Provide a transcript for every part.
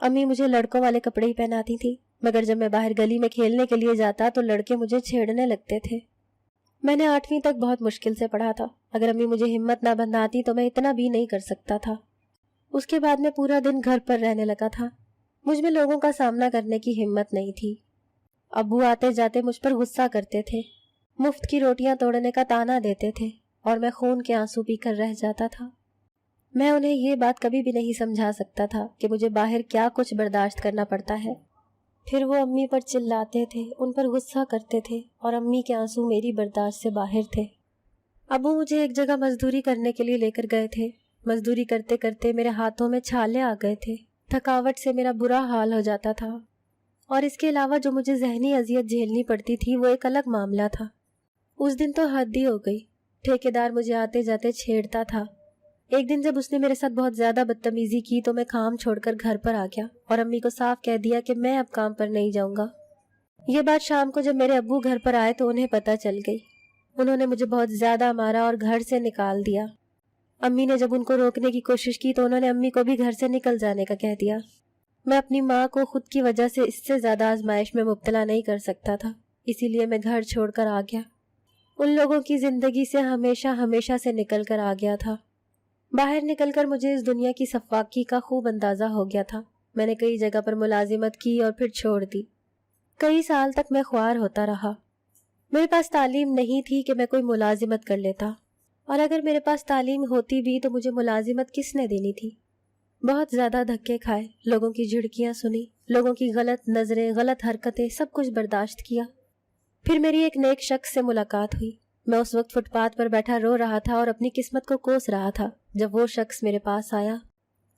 امی مجھے لڑکوں والے کپڑے ہی پہناتی تھی، مگر جب میں باہر گلی میں کھیلنے کے لیے جاتا تو لڑکے مجھے چھیڑنے لگتے تھے۔ میں نے 8ویں تک بہت مشکل سے پڑھا تھا، اگر امی مجھے ہمت نہ بندھاتی تو میں اتنا بھی نہیں کر سکتا تھا۔ اس کے بعد میں پورا دن گھر پر رہنے لگا تھا، مجھ میں لوگوں کا سامنا کرنے کی ہمت نہیں تھی۔ ابو آتے جاتے مجھ پر غصہ کرتے تھے، مفت کی روٹیاں توڑنے کا طعنہ دیتے تھے اور میں خون کے آنسو پی کر رہ جاتا تھا۔ میں انہیں یہ بات کبھی بھی نہیں سمجھا سکتا تھا کہ مجھے باہر کیا کچھ برداشت کرنا پڑتا ہے۔ پھر وہ امی پر چلاتے تھے، ان پر غصہ کرتے تھے اور امی کے آنسو میری برداشت سے باہر تھے۔ ابو مجھے ایک جگہ مزدوری کرنے کے لیے لے کر گئے تھے۔ مزدوری کرتے کرتے میرے ہاتھوں میں چھالے آ گئے تھے، تھکاوٹ سے میرا برا حال ہو جاتا تھا، اور اس کے علاوہ جو مجھے ذہنی اذیت جھیلنی پڑتی تھی وہ ایک الگ معاملہ تھا۔ اس دن تو حد ہی ہو گئی، ٹھیکیدار مجھے آتے جاتے چھیڑتا تھا۔ ایک دن جب اس نے میرے ساتھ بہت زیادہ بدتمیزی کی تو میں کام چھوڑ کر گھر پر آ گیا اور امی کو صاف کہہ دیا کہ میں اب کام پر نہیں جاؤں گا۔ یہ بات شام کو جب میرے ابو گھر پر آئے تو انہیں پتہ چل گئی۔ انہوں نے مجھے بہت زیادہ مارا اور گھر سے نکال دیا۔ امی نے جب ان کو روکنے کی کوشش کی تو انہوں نے امی کو بھی گھر سے نکل جانے کا کہہ دیا۔ میں اپنی ماں کو خود کی وجہ سے اس سے زیادہ آزمائش میں مبتلا نہیں کر سکتا تھا، اسی لیے میں گھر چھوڑ کر آ گیا۔ ان لوگوں کی زندگی سے ہمیشہ سے نکل کر آ گیا تھا۔ باہر نکل کر مجھے اس دنیا کی سفاکی کا خوب اندازہ ہو گیا تھا۔ میں نے کئی جگہ پر ملازمت کی اور پھر چھوڑ دی۔ کئی سال تک میں خوار ہوتا رہا۔ میرے پاس تعلیم نہیں تھی کہ میں کوئی ملازمت کر لیتا، اور اگر میرے پاس تعلیم ہوتی بھی تو مجھے ملازمت کس نے دینی تھی؟ بہت زیادہ دھکے کھائے، لوگوں کی جھڑکیاں سنی، لوگوں کی غلط نظریں، غلط حرکتیں، سب کچھ برداشت کیا۔ پھر میری ایک نیک شخص سے ملاقات ہوئی۔ میں اس وقت فٹ پاتھ پر بیٹھا رو رہا تھا اور اپنی قسمت کو کوس رہا تھا جب وہ شخص میرے پاس آیا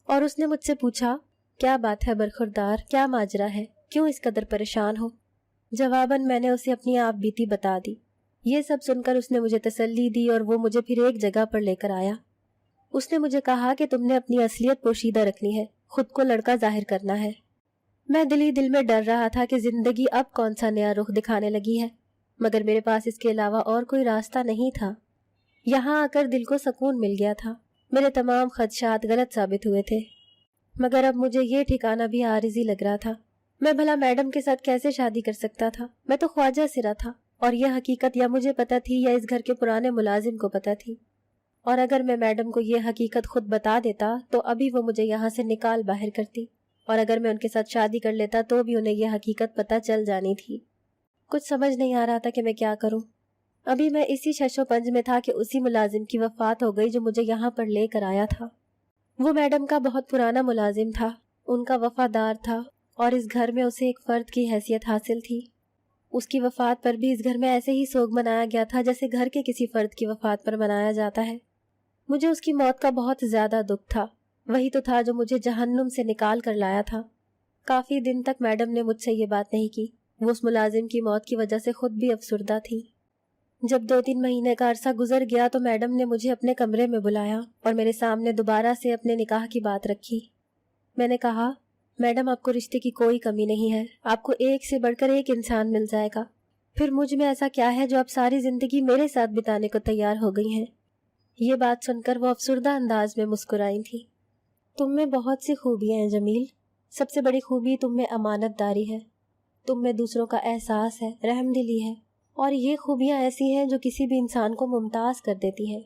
اور اس نے مجھ سے پوچھا، کیا بات ہے برخوردار، کیا ماجرا ہے، کیوں اس قدر پریشان ہو؟ جواباً میں نے اسے اپنی آپ بیتی بتا دی۔ یہ سب سن کر اس نے مجھے تسلی دی اور وہ مجھے پھر ایک جگہ پر لے کر آیا۔ اس نے مجھے کہا کہ تم نے اپنی اصلیت پوشیدہ رکھنی ہے، خود کو لڑکا ظاہر کرنا ہے۔ میں دل میں ڈر رہا تھا کہ زندگی اب کون سا نیا رخ دکھانے لگی ہے، مگر میرے پاس اس کے علاوہ اور کوئی راستہ نہیں تھا۔ یہاں آ کر دل کو سکون مل گیا تھا۔ میرے تمام خدشات غلط ثابت ہوئے تھے، مگر اب مجھے یہ ٹھکانہ بھی عارضی لگ رہا تھا۔ میں بھلا میڈم کے ساتھ کیسے شادی کر سکتا تھا؟ میں تو خواجہ سرا تھا، اور یہ حقیقت یا مجھے پتہ تھی یا اس گھر کے پرانے ملازم کو پتہ تھی، اور اگر میں میڈم کو یہ حقیقت خود بتا دیتا تو ابھی وہ مجھے یہاں سے نکال باہر کرتی، اور اگر میں ان کے ساتھ شادی کر لیتا تو بھی انہیں یہ حقیقت پتہ چل جانی تھی۔ کچھ سمجھ نہیں آ رہا تھا کہ میں کیا کروں۔ ابھی میں اسی شش و پنج میں تھا کہ اسی ملازم کی وفات ہو گئی جو مجھے یہاں پر لے کر آیا تھا۔ وہ میڈم کا بہت پرانا ملازم تھا، ان کا وفادار تھا، اور اس گھر میں اسے ایک فرد کی حیثیت حاصل تھی۔ اس کی وفات پر بھی اس گھر میں ایسے ہی سوگ منایا گیا تھا جیسے گھر کے کسی فرد کی وفات پر منایا جاتا ہے۔ مجھے اس کی موت کا بہت زیادہ دکھ تھا، وہی تو تھا جو مجھے جہنم سے نکال کر لایا تھا۔ کافی دن تک میڈم نے مجھ سے یہ بات نہیں کی، وہ اس ملازم کی موت کی وجہ سے خود بھی افسردہ تھی۔ جب 2-3 مہینے کا عرصہ گزر گیا تو میڈم نے مجھے اپنے کمرے میں بلایا اور میرے سامنے دوبارہ سے اپنے نکاح کی بات رکھی۔ میں نے کہا، میڈم آپ کو رشتے کی کوئی کمی نہیں ہے، آپ کو ایک سے بڑھ کر ایک انسان مل جائے گا، پھر مجھ میں ایسا کیا ہے جو آپ ساری زندگی میرے ساتھ بتانے کو تیار ہو گئی ہیں؟ یہ بات سن کر وہ افسردہ انداز میں مسکرائی تھی۔ تم میں بہت سی خوبیاں ہیں جمیل، سب سے بڑی خوبی تم میں امانت داری ہے، تم میں دوسروں کا احساس ہے، رحم دلی ہے، اور یہ خوبیاں ایسی ہیں جو کسی بھی انسان کو ممتاز کر دیتی ہیں۔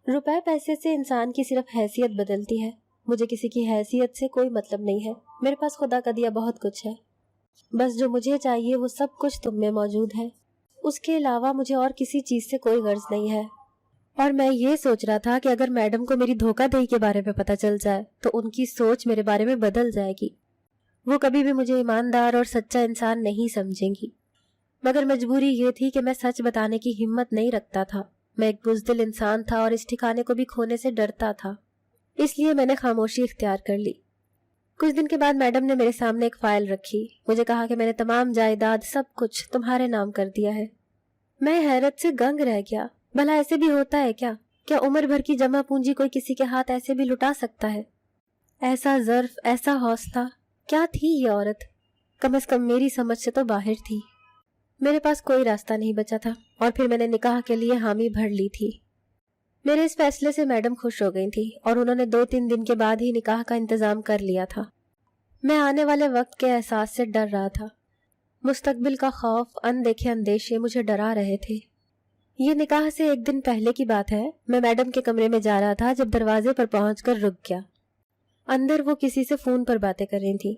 روپے پیسے سے انسان کی صرف حیثیت بدلتی ہے، مجھے کسی کی حیثیت سے کوئی مطلب نہیں ہے، میرے پاس خدا کا دیا بہت کچھ ہے، بس جو مجھے چاہیے وہ سب کچھ تم میں موجود ہے، اس کے علاوہ مجھے اور کسی چیز سے کوئی غرض نہیں ہے۔ اور میں یہ سوچ رہا تھا کہ اگر میڈم کو میری دھوکہ دہی کے بارے میں پتہ چل جائے تو ان کی سوچ میرے بارے میں بدل جائے گی، وہ کبھی بھی مجھے ایماندار اور سچا انسان نہیں سمجھیں گی۔ مگر مجبوری یہ تھی کہ میں سچ بتانے کی ہمت نہیں رکھتا تھا، میں ایک بزدل انسان تھا اور اس ٹھکانے کو بھی کھونے سے ڈرتا تھا، اس لیے میں نے خاموشی اختیار کر لی۔ کچھ دن کے بعد میڈم نے میرے سامنے ایک فائل رکھی، مجھے کہا کہ میں نے تمام جائیداد سب کچھ تمہارے نام کر دیا ہے۔ میں حیرت سے گنگ رہ گیا، بھلا ایسے بھی ہوتا ہے کیا؟ کیا عمر بھر کی جمع پونجی کوئی کسی کے ہاتھ ایسے بھی لٹا سکتا ہے؟ ایسا ظرف، ایسا حوصلہ، کیا تھی یہ عورت؟ کم از کم میری سمجھ سے تو باہر تھی۔ میرے پاس کوئی راستہ نہیں بچا تھا اور پھر میں نے نکاح کے لیے حامی بھر لی تھی۔ میرے اس فیصلے سے میڈم خوش ہو گئی تھی اور انہوں نے 2-3 دن کے بعد ہی نکاح کا انتظام کر لیا تھا۔ میں آنے والے وقت کے احساس سے ڈر رہا تھا. مستقبل کا خوف، اندیکھے اندیشے مجھے ڈرا رہے تھے. یہ نکاح سے ایک دن پہلے کی بات ہے. میں میڈم کے کمرے میں جا رہا تھا جب دروازے پر پہنچ کر رک گیا. اندر وہ کسی سے فون پر باتیں کر رہی تھی.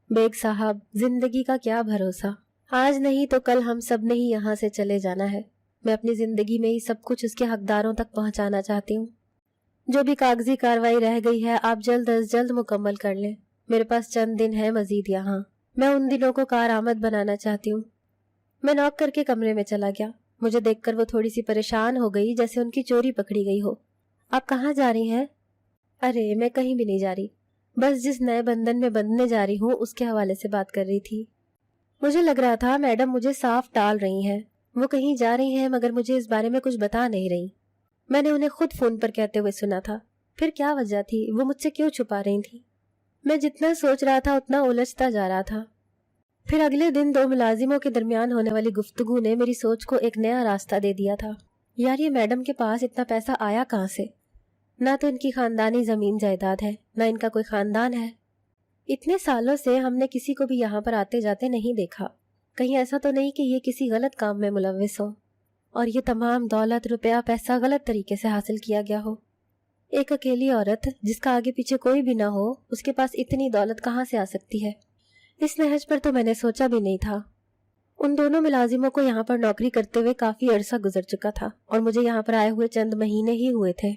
بیگ صاحب، زندگی کا کیا بھروسہ، آج نہیں تو کل ہم سب نے ہی یہاں سے چلے جانا ہے. میں اپنی زندگی میں ہی سب کچھ اس کے حقداروں تک پہنچانا چاہتی ہوں. جو بھی کاغذی کاروائی رہ گئی ہے آپ جلد از جلد مکمل کر لیں. میرے پاس چند دن ہے مزید یہاں. میں ان دنوں کو کارآمد بنانا چاہتی ہوں. میں نوک کر کے کمرے میں چلا گیا. مجھے دیکھ کر وہ تھوڑی سی پریشان ہو گئی، جیسے ان کی چوری پکڑی گئی ہو. آپ کہاں جا رہی ہیں؟ ارے میں کہیں بھی نہیں جا رہی، بس جس نئے بندھن میں بندھنے جا رہی ہوں اس کے حوالے سے بات کر رہی تھی. مجھے لگ رہا تھا میڈم مجھے صاف ٹال رہی ہیں. وہ کہیں جا رہی ہیں مگر مجھے اس بارے میں کچھ بتا نہیں رہی. میں نے انہیں خود فون پر کہتے ہوئے سنا تھا. پھر کیا وجہ تھی؟ وہ مجھ سے کیوں چھپا رہی تھی؟ میں جتنا سوچ رہا تھا اتنا الجھتا جا رہا تھا. پھر اگلے دن دو ملازموں کے درمیان ہونے والی گفتگو نے میری سوچ کو ایک نیا راستہ دے دیا تھا. یار یہ میڈم کے پاس اتنا پیسہ آیا کہاں سے؟ نہ تو ان کی خاندانی زمین جائیداد ہے، نہ ان کا کوئی خاندان ہے. اتنے سالوں سے ہم نے کسی کو بھی یہاں پر آتے جاتے نہیں دیکھا. کہیں ایسا تو نہیں کہ یہ کسی غلط کام میں ملوث ہو اور یہ تمام دولت، روپیہ، پیسہ غلط طریقے سے حاصل کیا گیا ہو. ایک اکیلی عورت جس کا آگے پیچھے کوئی بھی نہ ہو، اس کے پاس اتنی دولت کہاں سے آ سکتی ہے؟ اس نہج پر تو میں نے سوچا بھی نہیں تھا. ان دونوں ملازموں کو یہاں پر نوکری کرتے ہوئے کافی عرصہ گزر چکا تھا اور مجھے یہاں پر آئے ہوئے چند مہینے ہی ہوئے تھے.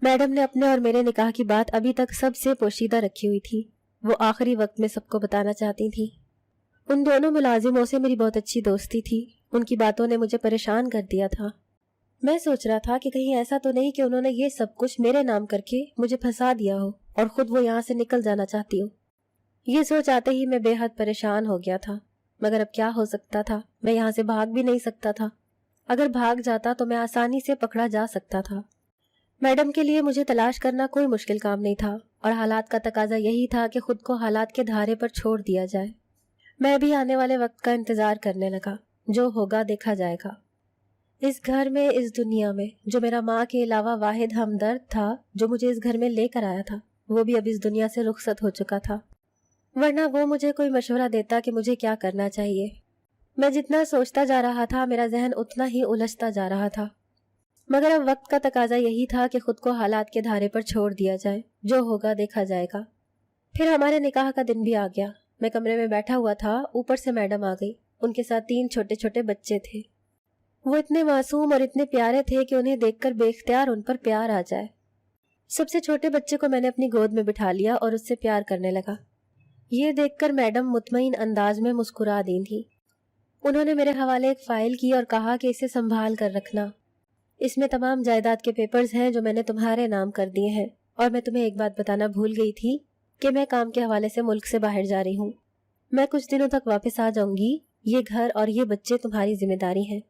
میڈم نے اپنے اور میرے نکاح کی بات ابھی تک سب سے پوشیدہ رکھی ہوئی تھی. وہ آخری وقت میں سب کو بتانا چاہتی تھی. ان دونوں ملازموں سے میری بہت اچھی دوستی تھی. ان کی باتوں نے مجھے پریشان کر دیا تھا. میں سوچ رہا تھا کہ کہیں ایسا تو نہیں کہ انہوں نے یہ سب کچھ میرے نام کر کے مجھے پھنسا دیا ہو اور خود وہ یہاں سے نکل جانا چاہتی ہو. یہ سوچ آتے ہی میں بے حد پریشان ہو گیا تھا. مگر اب کیا ہو سکتا تھا؟ میں یہاں سے بھاگ بھی نہیں سکتا تھا. اگر بھاگ جاتا تو میں آسانی سے پکڑا جا سکتا تھا. میڈم کے لیے مجھے تلاش کرنا کوئی مشکل کام نہیں تھا اور حالات کا تقاضا یہی تھا کہ خود کو حالات کے دھارے پر چھوڑ دیا جائے. میں بھی آنے والے وقت کا انتظار کرنے لگا. جو ہوگا دیکھا جائے گا. اس گھر میں، اس دنیا میں جو میرا ماں کے علاوہ واحد ہمدرد تھا، جو مجھے اس گھر میں لے کر آیا تھا، وہ بھی اب اس دنیا سے رخصت ہو چکا تھا. ورنہ وہ مجھے کوئی مشورہ دیتا کہ مجھے کیا کرنا چاہیے. میں جتنا سوچتا جا رہا تھا میرا ذہن اتنا ہی الجھتا جا رہا تھا. مگر اب وقت کا تقاضا یہی تھا کہ خود کو حالات کے دھارے پر چھوڑ دیا جائے. جو ہوگا دیکھا جائے گا. پھر ہمارے نکاح کا دن بھی آ گیا. میں کمرے میں بیٹھا ہوا تھا. اوپر سے میڈم آ گئی. ان کے ساتھ 3 چھوٹے چھوٹے بچے تھے. وہ اتنے معصوم اور اتنے پیارے تھے کہ انہیں دیکھ کر بے اختیار ان پر پیار آ جائے. سب سے چھوٹے بچے کو میں نے اپنی گود میں بٹھا لیا اور اس سے پیار کرنے لگا. یہ دیکھ کر میڈم مطمئن انداز میں مسکرا دی تھی. انہوں نے میرے حوالے ایک فائل کی اور کہا کہ اسے سنبھال کر رکھنا. اس میں تمام جائیداد کے پیپرز ہیں جو میں نے تمہارے نام کر دیے ہیں. اور میں تمہیں ایک بات بتانا بھول گئی تھی کہ میں کام کے حوالے سے ملک سے باہر جا رہی ہوں. میں کچھ دنوں تک واپس آ جاؤں گی. یہ گھر اور یہ بچے تمہاری ذمہ داری ہیں.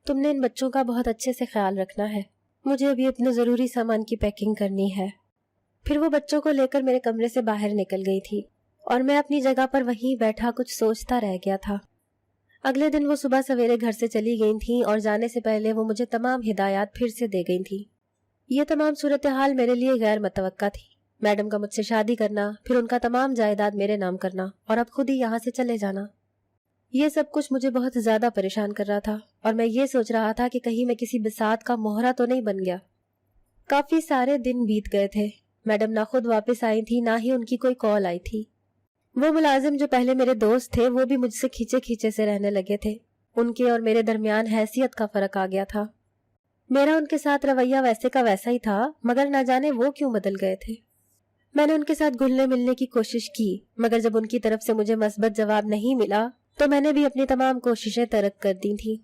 تم نے ان بچوں کا بہت اچھے سے خیال رکھنا ہے. مجھے ابھی اپنے ضروری سامان کی پیکنگ کرنی ہے. پھر وہ بچوں کو لے کر میرے کمرے سے باہر نکل گئی تھی اور میں اپنی جگہ پر وہیں بیٹھا کچھ سوچتا رہ گیا تھا. اگلے دن وہ صبح سویرے گھر سے چلی گئی تھیں اور جانے سے پہلے وہ مجھے تمام ہدایات پھر سے دے گئی تھیں. یہ تمام صورتحال میرے لیے غیر متوقع تھی. میڈم کا مجھ سے شادی کرنا، پھر ان کا تمام جائیداد میرے نام کرنا اور اب خود ہی یہاں سے چلے جانا. یہ سب کچھ مجھے بہت زیادہ پریشان کر رہا تھا اور میں یہ سوچ رہا تھا کہ کہیں میں کسی بساط کا مہرا تو نہیں بن گیا. کافی سارے دن بیت گئے تھے. میڈم نہ خود واپس آئی تھی نہ ہی ان کی کوئی کال آئی تھی. وہ ملازم جو پہلے میرے دوست تھے وہ بھی مجھ سے کھینچے کھینچے سے رہنے لگے تھے. ان کے اور میرے درمیان حیثیت کا فرق آ گیا تھا. میرا ان کے ساتھ رویہ ویسے کا ویسا ہی تھا مگر نہ جانے وہ کیوں بدل گئے تھے. میں نے ان کے ساتھ گھلنے ملنے کی کوشش کی مگر جب ان کی طرف سے مجھے مثبت جواب نہیں ملا تو میں نے بھی اپنی تمام کوششیں ترک کر دی تھیں.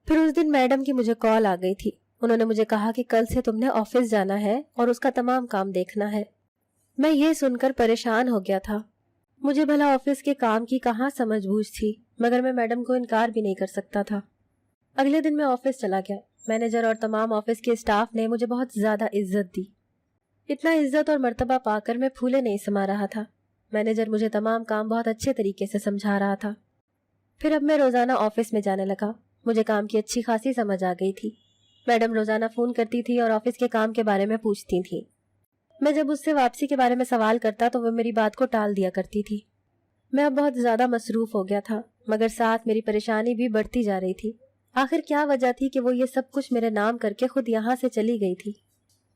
پھر اس دن میڈم کی مجھے کال آ گئی تھی. انہوں نے مجھے کہا کہ کل سے تم نے آفس جانا ہے اور اس کا تمام کام دیکھنا ہے. میں یہ سن کر پریشان ہو گیا تھا. مجھے بھلا آفس کے کام کی کہاں سمجھ بوجھ تھی مگر میں میڈم کو انکار بھی نہیں کر سکتا تھا. اگلے دن میں آفس چلا گیا. مینیجر اور تمام آفس کے اسٹاف نے مجھے بہت زیادہ عزت دی. اتنا عزت اور مرتبہ پا کر میں پھولے نہیں سما رہا تھا. مینیجر مجھے تمام کام بہت اچھے طریقے سے سمجھا رہا تھا. پھر اب میں روزانہ آفس میں جانے لگا. مجھے کام کی اچھی خاصی سمجھ آ گئی تھی. میڈم روزانہ فون کرتی تھی اور آفس کے کام کے بارے میں پوچھتی تھی. میں جب اس سے واپسی کے بارے میں سوال کرتا تو وہ میری بات کو ٹال دیا کرتی تھی۔ میں اب بہت زیادہ مصروف ہو گیا تھا، مگر ساتھ میری پریشانی بھی بڑھتی جا رہی تھی۔ آخر کیا وجہ تھی کہ وہ یہ سب کچھ میرے نام کر کے خود یہاں سے چلی گئی تھی؟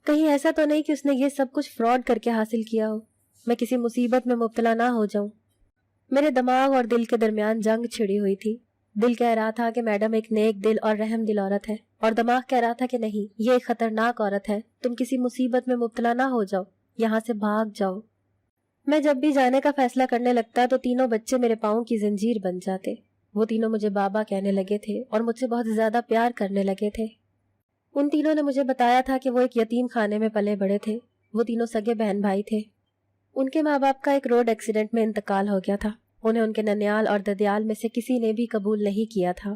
کہیں ایسا تو نہیں کہ اس نے یہ سب کچھ فراڈ کر کے حاصل کیا ہو؟ میں کسی مصیبت میں مبتلا نہ ہو جاؤں۔ میرے دماغ اور دل کے درمیان جنگ چھڑی ہوئی تھی۔ دل کہہ رہا تھا کہ میڈم ایک نیک دل اور رحم دل عورت ہے، اور دماغ کہہ رہا تھا کہ نہیں، یہ ایک خطرناک عورت ہے، تم کسی مصیبت میں مبتلا نہ ہو جاؤ، یہاں سے بھاگ جاؤ۔ میں جب بھی جانے کا فیصلہ کرنے لگتا تو تینوں بچے میرے پاؤں کی زنجیر بن جاتے۔ وہ تینوں مجھے بابا کہنے لگے تھے اور مجھ سے بہت زیادہ پیار کرنے لگے تھے۔ ان تینوں نے مجھے بتایا تھا کہ وہ ایک یتیم خانے میں پلے بڑے تھے۔ وہ تینوں سگے بہن بھائی تھے۔ ان کے ماں باپ کا ایک روڈ ایکسیڈنٹ میں انتقال ہو گیا تھا۔ انہیں ان کے ننیال اور ددیال میں سے کسی نے بھی قبول نہیں کیا تھا۔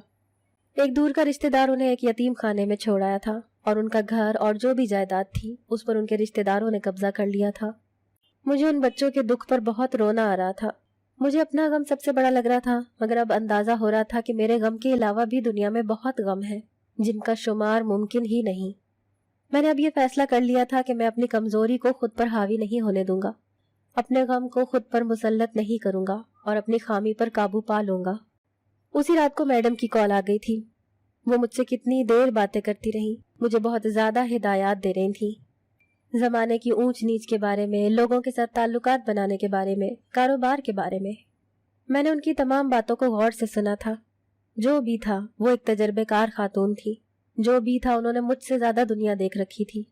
ایک دور کا رشتہ دار انہیں ایک یتیم خانے میں چھوڑ آیا تھا، اور ان کا گھر اور جو بھی جائیداد تھی اس پر ان کے رشتہ داروں نے قبضہ کر لیا تھا۔ مجھے ان بچوں کے دکھ پر بہت رونا آ رہا تھا۔ مجھے اپنا غم سب سے بڑا لگ رہا تھا، مگر اب اندازہ ہو رہا تھا کہ میرے غم کے علاوہ بھی دنیا میں بہت غم ہے جن کا شمار ممکن ہی نہیں۔ میں نے اب یہ فیصلہ کر لیا تھا کہ میں اپنی کمزوری کو خود پر حاوی نہیں ہونے دوں گا، اپنے غم کو خود پر مسلط نہیں کروں گا اور اپنی خامی پر قابو پا لوں گا۔ اسی رات کو میڈم کی کال آ گئی تھی۔ وہ مجھ سے کتنی دیر باتیں کرتی رہیں، مجھے بہت زیادہ ہدایات دے رہی تھیں، زمانے کی اونچ نیچ کے بارے میں، لوگوں کے ساتھ تعلقات بنانے کے بارے میں، کاروبار کے بارے میں۔ میں نے ان کی تمام باتوں کو غور سے سنا تھا۔ جو بھی تھا وہ ایک تجربے کار خاتون تھی، جو بھی تھا انہوں نے مجھ سے زیادہ دنیا دیکھ رکھی تھی۔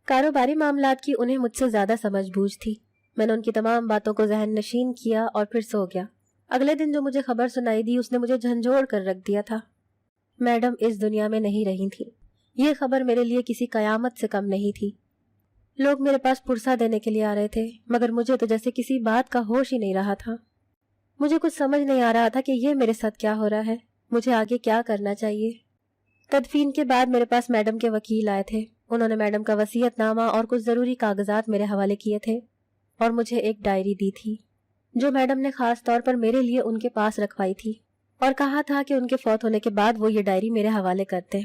کاروباری معاملات کی انہیں مجھ سے زیادہ سمجھ بوجھ تھی۔ میں نے ان کی تمام باتوں کو ذہن نشین کیا اور پھر سو گیا۔ اگلے دن جو مجھے خبر سنائی دی اس نے مجھے جھنجھوڑ کر رکھ دیا تھا۔ میڈم اس دنیا میں نہیں رہی تھی۔ یہ خبر میرے لیے کسی قیامت سے کم نہیں تھی۔ لوگ میرے پاس پرسہ دینے کے لیے آ رہے تھے، مگر مجھے تو جیسے کسی بات کا ہوش ہی نہیں رہا تھا۔ مجھے کچھ سمجھ نہیں آ رہا تھا کہ یہ میرے ساتھ کیا ہو رہا ہے، مجھے آگے کیا کرنا چاہیے۔ تدفین کے بعد میرے پاس میڈم کے وکیل آئے تھے۔ انہوں نے میڈم کا وصیت نامہ اور کچھ ضروری کاغذات میرے حوالے کیے تھے اور مجھے ایک ڈائری دی تھی جو میڈم نے خاص طور پر میرے لیے ان کے پاس رکھوائی تھی، اور کہا تھا کہ ان کے فوت ہونے کے بعد وہ یہ ڈائری میرے حوالے کرتے۔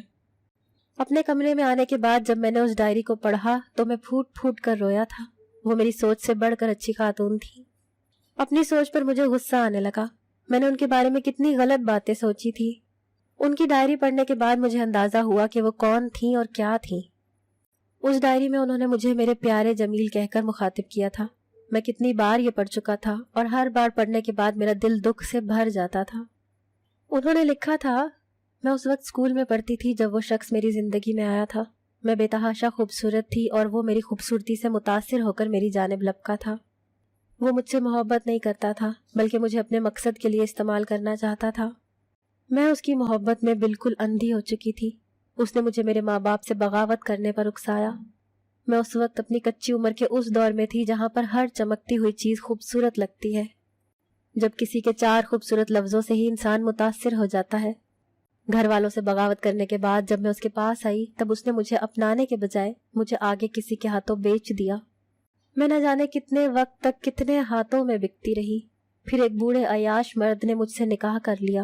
اپنے کمرے میں آنے کے بعد جب میں نے اس ڈائری کو پڑھا تو میں پھوٹ پھوٹ کر رویا تھا۔ وہ میری سوچ سے بڑھ کر اچھی خاتون تھی۔ اپنی سوچ پر مجھے غصہ آنے لگا۔ میں نے ان کے بارے میں کتنی غلط باتیں سوچی تھی۔ ان کی ڈائری پڑھنے کے بعد مجھے اندازہ ہوا کہ وہ کون تھیں اور کیا تھیں۔ اس ڈائری میں انہوں نے مجھے میرے پیارے جمیل کہہ کر مخاطب کیا تھا۔ میں کتنی بار یہ پڑھ چکا تھا اور ہر بار پڑھنے کے بعد میرا دل دکھ سے بھر جاتا تھا۔ انہوں نے لکھا تھا، میں اس وقت اسکول میں پڑھتی تھی جب وہ شخص میری زندگی میں آیا تھا۔ میں بے تحاشا خوبصورت تھی اور وہ میری خوبصورتی سے متاثر ہو کر میری جانب لپکا تھا۔ وہ مجھ سے محبت نہیں کرتا تھا بلکہ مجھے اپنے مقصد کے لیے استعمال کرنا چاہتا تھا۔ میں اس کی محبت میں بالکل اندھی ہو چکی تھی۔ اس نے مجھے میرے ماں باپ سے بغاوت کرنے پر اکسایا۔ میں اس وقت اپنی کچی عمر کے اس دور میں تھی جہاں پر ہر چمکتی ہوئی چیز خوبصورت لگتی ہے۔ جب کسی کے 4 خوبصورت لفظوں سے ہی انسان متاثر ہو جاتا ہے۔ گھر والوں سے بغاوت کرنے کے بعد جب میں اس کے پاس آئی تب اس نے مجھے اپنانے کے بجائے مجھے آگے کسی کے ہاتھوں بیچ دیا۔ میں نہ جانے کتنے وقت تک کتنے ہاتھوں میں بکتی رہی۔ پھر ایک بوڑھے عیاش مرد نے مجھ سے نکاح کر لیا۔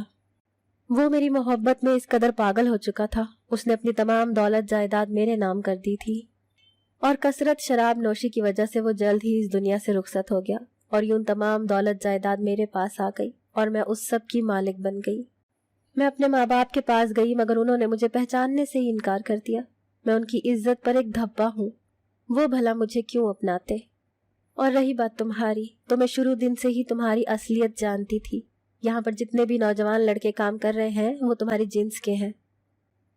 وہ میری محبت میں اس قدر پاگل ہو چکا تھا، اس نے اپنی تمام دولت جائیداد میرے نام کر دی تھی، اور کثرت شراب نوشی کی وجہ سے وہ جلد ہی اس دنیا سے رخصت ہو گیا، اور یوں تمام دولت جائیداد میرے پاس آ گئی اور میں اس سب کی مالک بن گئی۔ میں اپنے ماں باپ کے پاس گئی مگر انہوں نے مجھے پہچاننے سے ہی انکار کر دیا۔ میں ان کی عزت پر ایک دھبا ہوں، وہ بھلا مجھے کیوں اپناتے؟ اور رہی بات تمہاری، تو میں شروع دن سے ہی تمہاری اصلیت جانتی تھی۔ یہاں پر جتنے بھی نوجوان لڑکے کام کر رہے ہیں وہ تمہاری جنس کے ہیں۔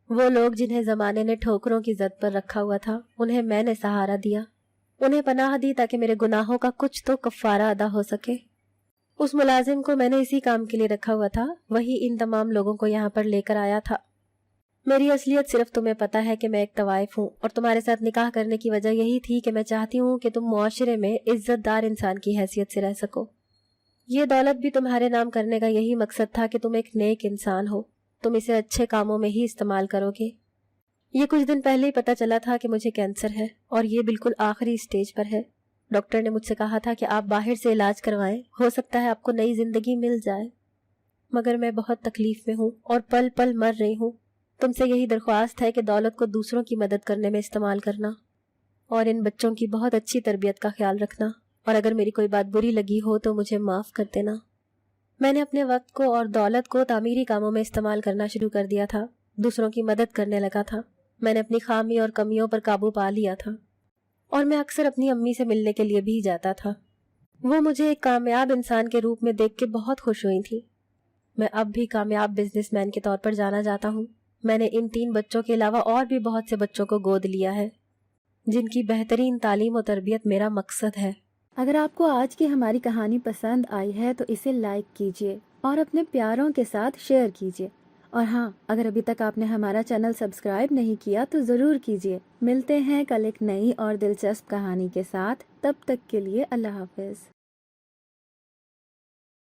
وہ لوگ جنہیں زمانے نے ٹھوکروں کی زد پر رکھا ہوا تھا، انہیں میں نے سہارا دیا، انہیں پناہ دی تاکہ میرے گناہوں کا کچھ تو کفارہ ادا ہو سکے۔ اس ملازم کو میں نے اسی کام کے لیے رکھا ہوا تھا، وہی ان تمام لوگوں کو یہاں پر لے کر آیا تھا۔ میری اصلیت صرف تمہیں پتہ ہے کہ میں ایک طوائف ہوں، اور تمہارے ساتھ نکاح کرنے کی وجہ یہی تھی کہ میں چاہتی ہوں کہ تم معاشرے میں عزت دار انسان کی حیثیت سے رہ سکو۔ یہ دولت بھی تمہارے نام کرنے کا یہی مقصد تھا کہ تم ایک نیک انسان ہو، تم اسے اچھے کاموں میں ہی استعمال کرو گے۔ یہ کچھ دن پہلے ہی پتہ چلا تھا کہ مجھے کینسر ہے، اور یہ بالکل آخری اسٹیج پر ہے۔ ڈاکٹر نے مجھ سے کہا تھا کہ آپ باہر سے علاج کروائیں، ہو سکتا ہے آپ کو نئی زندگی مل جائے، مگر میں بہت تکلیف میں ہوں اور پل پل مر رہی ہوں۔ تم سے یہی درخواست ہے کہ دولت کو دوسروں کی مدد کرنے میں استعمال کرنا۔ اور ان بچوں کی بہت اچھی تربیت کا خیال رکھنا، اور اگر میری کوئی بات بری لگی ہو تو مجھے معاف کر دینا۔ میں نے اپنے وقت کو اور دولت کو تعمیری کاموں میں استعمال کرنا شروع کر دیا تھا، دوسروں کی مدد کرنے لگا تھا۔ میں نے اپنی خامی اور کمیوں پر قابو پا لیا تھا، اور میں اکثر اپنی امی سے ملنے کے لیے بھی جاتا تھا۔ وہ مجھے ایک کامیاب انسان کے روپ میں دیکھ کے بہت خوش ہوئی تھی۔ میں اب بھی کامیاب بزنس مین کے طور پر جانا جاتا ہوں۔ میں نے ان 3 بچوں کے علاوہ اور بھی بہت سے بچوں کو گود لیا ہے، جن کی بہترین تعلیم و تربیت میرا مقصد ہے۔ اگر آپ کو آج کی ہماری کہانی پسند آئی ہے تو اسے لائک کیجیے اور اپنے پیاروں کے ساتھ شیئر کیجیے، اور ہاں، اگر ابھی تک آپ نے ہمارا چینل سبسکرائب نہیں کیا تو ضرور کیجیے۔ ملتے ہیں کل ایک نئی اور دلچسپ کہانی کے ساتھ، تب تک کے لیے اللہ حافظ۔